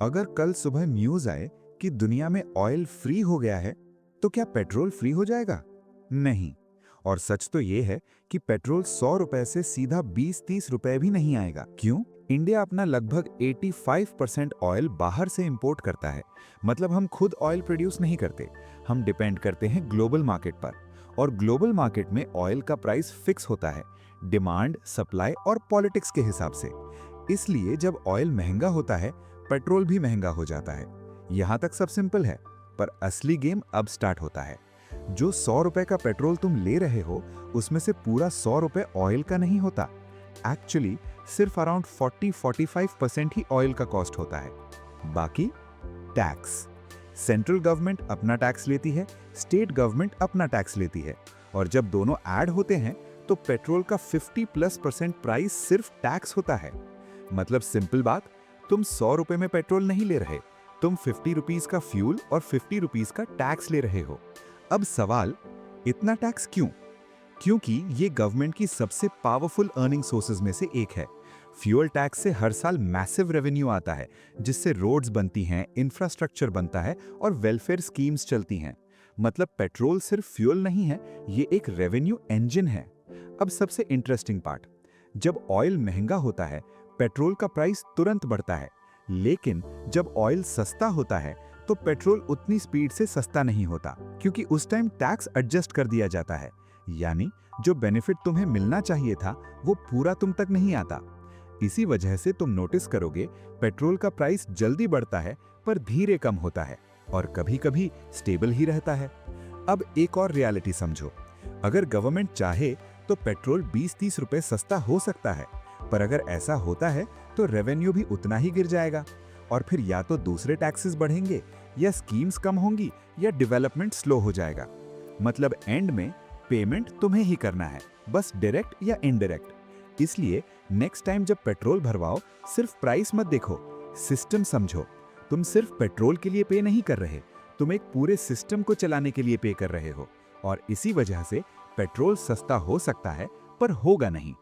अगर कल सुबह न्यूज आए कि दुनिया में ऑयल फ्री हो गया है, तो क्या पेट्रोल फ्री हो जाएगा? नहीं। और सच तो ये है कि पेट्रोल 100 रुपए से सीधा 20-30 रुपए भी नहीं आएगा। क्यों? इंडिया अपना लगभग 85% ऑयल बाहर से इंपोर्ट करता है। मतलब हम खुद ऑयल प्रोड्यूस नहीं करते, हम डिपेंड करते हैं ग्लोबल मार्केट पर। और ग्लोबल मार्केट में ऑयल का प्राइस फिक्स होता है, डिमांड, सप्लाई और पॉलिटिक्स के हिसाब से। इसलिए जब ऑयल महंगा होता है, पेट्रोल भी महंगा हो जाता है। यहां तक सब सिंपल है, पर असली गेम अब स्टार्ट होता है। जो 100 रुपए का पेट्रोल तुम ले रहे हो, उसमें से पूरा 100 रुपए ऑयल का नहीं होता। एक्चुअली सिर्फ अराउंड 40-45% ही ऑयल का कॉस्ट होता है। बाकी टैक्स। सेंट्रल गवर्नमेंट अपना टैक्स लेती है, स्टेट गवर्नमेंट अपना टैक्स लेती है, और जब दोनों ऐड होते हैं तो पेट्रोल का 50+% प्राइस सिर्फ टैक्स होता है। मतलब सिंपल बात, तुम 100 रुपए में पेट्रोल नहीं ले रहे, तुम 50 रुपीज का फ्यूल और 50 रुपीज का टैक्स ले रहे हो। अब सवाल, इतना टैक्स क्यों? क्योंकि ये गवर्नमेंट की सबसे पावरफुल अर्निंग सोर्सेज में से एक है। फ्यूल टैक्स से हर साल मैसिव रेवेन्यू आता है, जिससे रोड्स बनती हैं, इंफ्रास्ट्रक्चर बनता है और वेलफेयर स्कीम्स चलती हैं। मतलब पेट्रोल सिर्फ फ्यूल नहीं है, ये एक रेवेन्यू इंजन है। अब सबसे इंटरेस्टिंग पार्ट, जब ऑयल महंगा होता है, पेट्रोल का प्राइस तुरंत बढ़ता है। लेकिन जब ऑयल सस्ता होता है, तो पेट्रोल उतनी स्पीड से सस्ता नहीं होता, क्योंकि उस टाइम टैक्स एडजस्ट कर दिया जाता है। यानी जो बेनिफिट तुम्हें मिलना चाहिए था, वो पूरा तुम तक नहीं आता। इसी वजह से तुम नोटिस करोगे, पेट्रोल का प्राइस जल्दी बढ़ता है पर धीरे कम होता है, और कभी-कभी स्टेबल ही रहता है। अब एक और रियलिटी समझो। अगर गवर्नमेंट चाहे तो पेट्रोल 20-30 रुपए सस्ता हो सकता है, पर अगर ऐसा होता है तो रेवेन्यू भी उतना ही गिर जाएगा। और फिर या तो दूसरे टैक्सेस बढ़ेंगे, या स्कीम्स कम होंगी, या डेवलपमेंट स्लो हो जाएगा। मतलब एंड में पेमेंट तुम्हें ही करना है, बस डायरेक्ट या इनडायरेक्ट। इसलिए नेक्स्ट टाइम जब पेट्रोल भरवाओ, सिर्फ प्राइस मत देखो, सिस्टम समझो। तुम सिर्फ पेट्रोल के लिए पे नहीं कर रहे, तुम एक पूरे सिस्टम को चलाने के लिए पे कर रहे हो। और इसी वजह से पेट्रोल सस्ता हो सकता है, पर होगा नहीं।